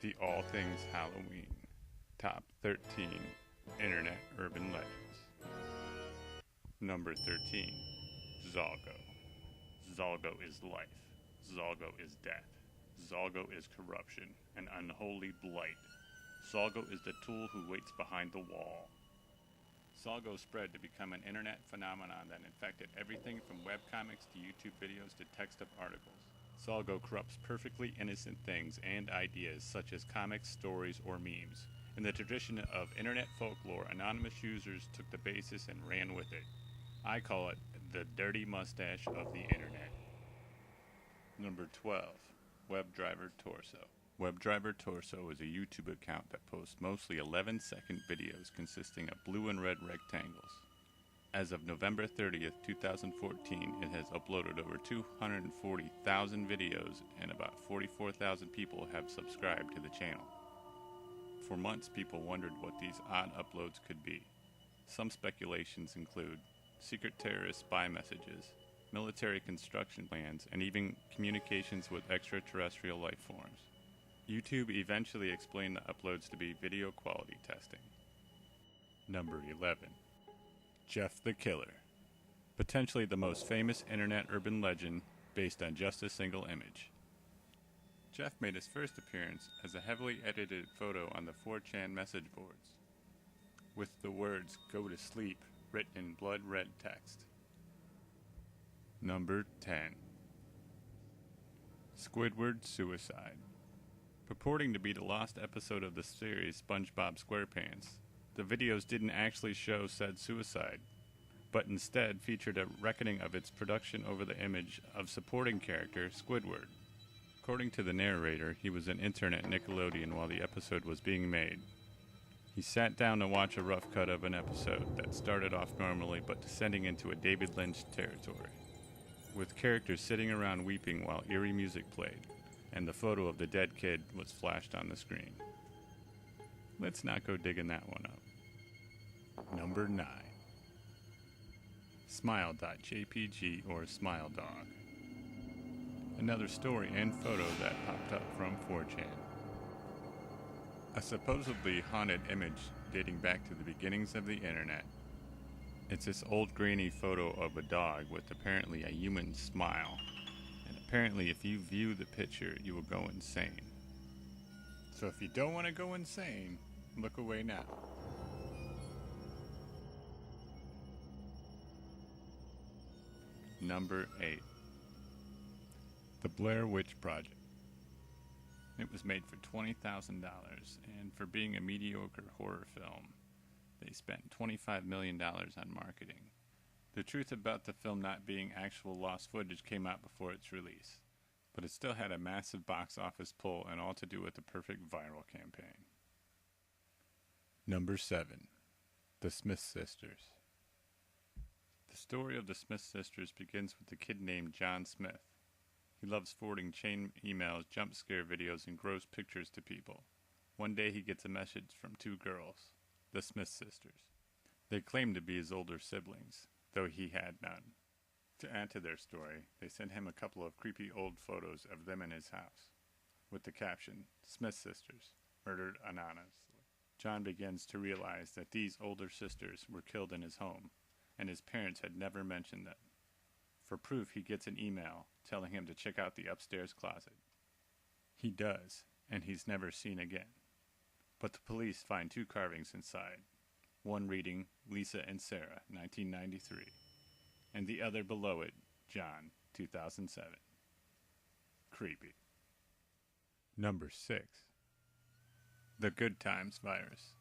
The All Things Halloween Top 13 Internet Urban Legends. Number 13. Zalgo. Zalgo is life. Zalgo is death. Zalgo is corruption, an unholy blight. Zalgo is the tool who waits behind the wall. Zalgo spread to become an internet phenomenon that infected everything from webcomics to YouTube videos to text-up articles. Zalgo corrupts perfectly innocent things and ideas such as comics, stories, or memes. In the tradition of internet folklore, anonymous users took the basis and ran with it. I call it the dirty mustache of the internet. Number 12. WebDriver Torso. WebDriver Torso is a YouTube account that posts mostly 11-second videos consisting of blue and red rectangles. As of November 30th, 2014, it has uploaded over 240,000 videos and about 44,000 people have subscribed to the channel. For months, people wondered what these odd uploads could be. Some speculations include secret terrorist spy messages, military construction plans, and even communications with extraterrestrial life forms. YouTube eventually explained the uploads to be video quality testing. Number 11. Jeff the Killer. Potentially the most famous internet urban legend based on just a single image. Jeff made his first appearance as a heavily edited photo on the 4chan message boards, with the words "Go to sleep" written in blood red text. Number 10. Squidward Suicide. Purporting to be the lost episode of the series SpongeBob SquarePants, the videos didn't actually show said suicide, but instead featured a reckoning of its production over the image of supporting character Squidward. According to the narrator, he was an intern at Nickelodeon while the episode was being made. He sat down to watch a rough cut of an episode that started off normally but descending into a David Lynch territory, with characters sitting around weeping while eerie music played, and the photo of the dead kid was flashed on the screen. Let's not go digging that one up. Number 9. Smile.jpg or Smile Dog. Another story and photo that popped up from 4chan. A supposedly haunted image dating back to the beginnings of the internet. It's this old grainy photo of a dog with apparently a human smile. And apparently if you view the picture, you will go insane. So if you don't want to go insane, look away now. Number 8. The Blair Witch Project. It was made for $20,000, and for being a mediocre horror film, they spent $25 million on marketing. The truth about the film not being actual lost footage came out before its release, but it still had a massive box office pull and all to do with the perfect viral campaign. Number 7. The Smith Sisters. The story of the Smith sisters begins with a kid named John Smith. He loves forwarding chain emails, jump scare videos, and gross pictures to people. One day he gets a message from 2 girls, the Smith sisters. They claim to be his older siblings, though he had none. To add to their story, they sent him a couple of creepy old photos of them in his house, with the caption, Smith Sisters, murdered anonymously. John begins to realize that these older sisters were killed in his home, and his parents had never mentioned them. For proof, he gets an email telling him to check out the upstairs closet. He does, and he's never seen again. But the police find 2 carvings inside, one reading Lisa and Sarah, 1993, and the other below it, John, 2007. Creepy. Number 6. The Good Times Virus.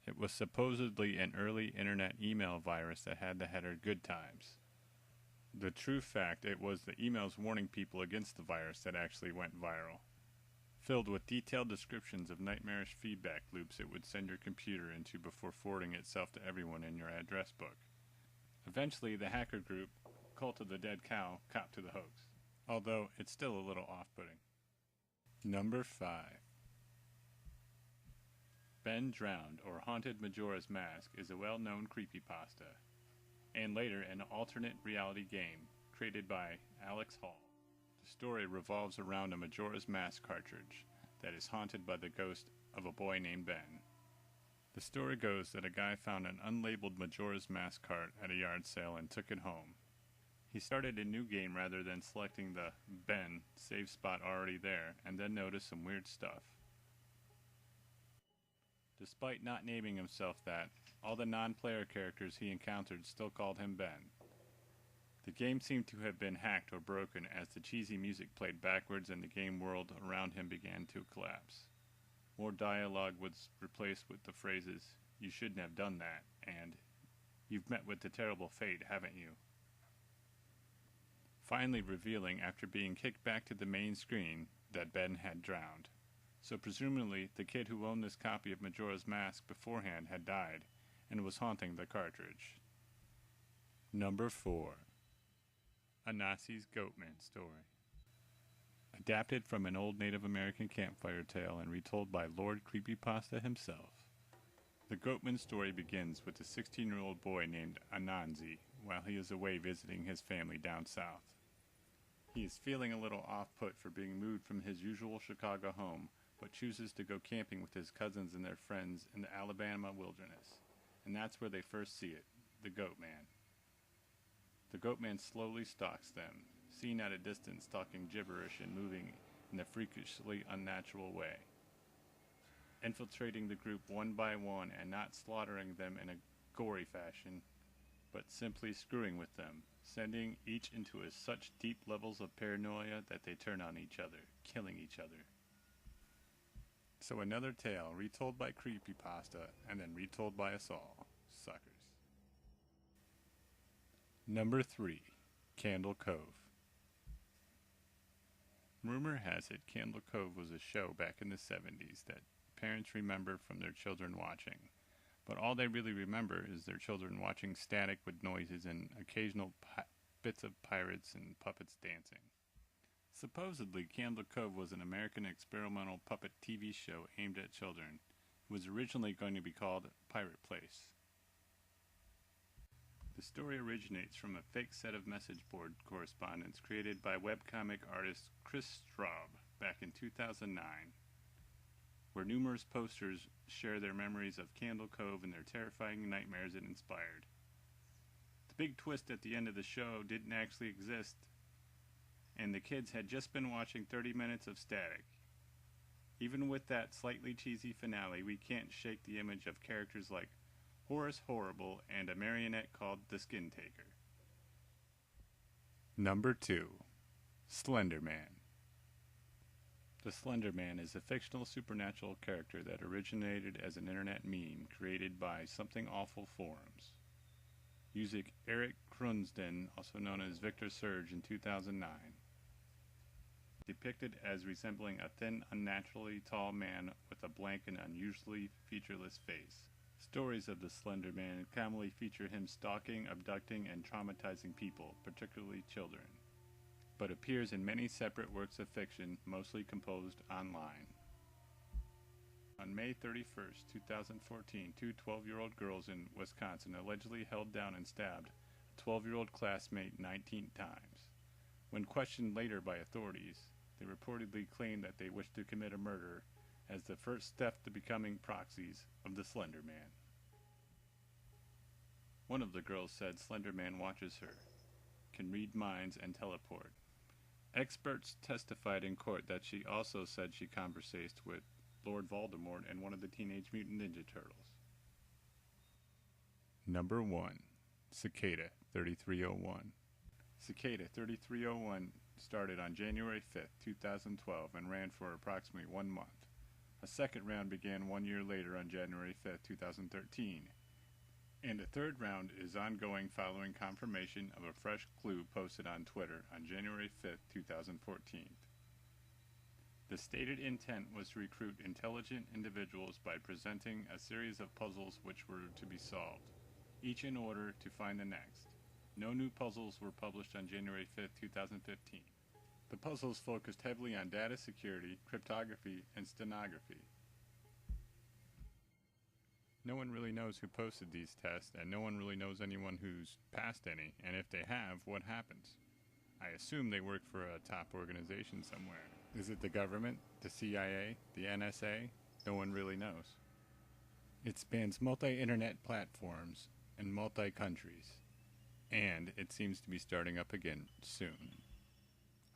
It was supposedly an early internet email virus that had the header Good Times. The true fact, it was the emails warning people against the virus that actually went viral. Filled with detailed descriptions of nightmarish feedback loops it would send your computer into before forwarding itself to everyone in your address book. Eventually, the hacker group, Cult of the Dead Cow, copped to the hoax, although it's still a little off-putting. Number 5. Ben Drowned, or Haunted Majora's Mask, is a well-known creepypasta, and later an alternate reality game created by Alex Hall. The story revolves around a Majora's Mask cartridge that is haunted by the ghost of a boy named Ben. The story goes that a guy found an unlabeled Majora's Mask cart at a yard sale and took it home. He started a new game rather than selecting the Ben save spot already there, and then noticed some weird stuff. Despite not naming himself that, all the non-player characters he encountered still called him Ben. The game seemed to have been hacked or broken as the cheesy music played backwards and the game world around him began to collapse. More dialogue was replaced with the phrases, "You shouldn't have done that," and "You've met with the terrible fate, haven't you?" Finally revealing, after being kicked back to the main screen, that Ben had drowned. So presumably, the kid who owned this copy of Majora's Mask beforehand had died, and was haunting the cartridge. Number 4. Anansi's Goatman Story. Adapted from an old Native American campfire tale and retold by Lord Creepypasta himself. The Goatman story begins with a 16-year-old boy named Anansi while he is away visiting his family down south. He is feeling a little off-put for being moved from his usual Chicago home, but chooses to go camping with his cousins and their friends in the Alabama wilderness. And that's where they first see it, the Goatman. The Goatman slowly stalks them, seen at a distance talking gibberish and moving in a freakishly unnatural way, infiltrating the group one by one and not slaughtering them in a gory fashion, but simply screwing with them, sending each into such deep levels of paranoia that they turn on each other, killing each other. So another tale retold by Creepypasta and then retold by us all, suckers. Number 3. Candle Cove. Rumor has it Candle Cove was a show back in the 70s that parents remember from their children watching, but all they really remember is their children watching static with noises and occasional bits of pirates and puppets dancing. Supposedly, Candle Cove was an American experimental puppet TV show aimed at children. It was originally going to be called Pirate Place. The story originates from a fake set of message board correspondence created by webcomic artist Chris Straub back in 2009, where numerous posters share their memories of Candle Cove and their terrifying nightmares it inspired. The big twist at the end of the show didn't actually exist, and the kids had just been watching 30 minutes of static. Even with that slightly cheesy finale, we can't shake the image of characters like Horace Horrible and a marionette called the Skin Taker. Number 2. Slender Man. The Slender Man is a fictional supernatural character that originated as an internet meme created by Something Awful forums. Using Eric Krunsden, also known as Victor Surge, in 2009. Depicted as resembling a thin, unnaturally tall man with a blank and unusually featureless face. Stories of the Slender Man commonly feature him stalking, abducting, and traumatizing people, particularly children, but appears in many separate works of fiction, mostly composed online. On May 31st, 2014, two 12-year-old girls in Wisconsin allegedly held down and stabbed a 12-year-old classmate 19 times. When questioned later by authorities, they reportedly claimed that they wished to commit a murder as the first step to becoming proxies of the Slender Man. One of the girls said Slender Man watches her, can read minds, and teleport. Experts testified in court that she also said she conversed with Lord Voldemort and one of the Teenage Mutant Ninja Turtles. Number 1. Cicada 3301. Cicada 3301 started on January 5th, 2012 and ran for approximately 1 month. A second round began 1 year later on January 5th, 2013. And a third round is ongoing following confirmation of a fresh clue posted on Twitter on January 5th, 2014. The stated intent was to recruit intelligent individuals by presenting a series of puzzles which were to be solved, each in order to find the next. No new puzzles were published on January 5th, 2015. The puzzles focused heavily on data security, cryptography, and stenography. No one really knows who posted these tests, and no one really knows anyone who's passed any, and if they have, what happens. I assume they work for a top organization somewhere. Is it the government, the CIA, the NSA? No one really knows. It spans multi-internet platforms and multi-countries. And it seems to be starting up again soon.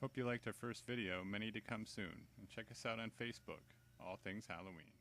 Hope you liked our first video, many to come soon. And check us out on Facebook, All Things Halloween.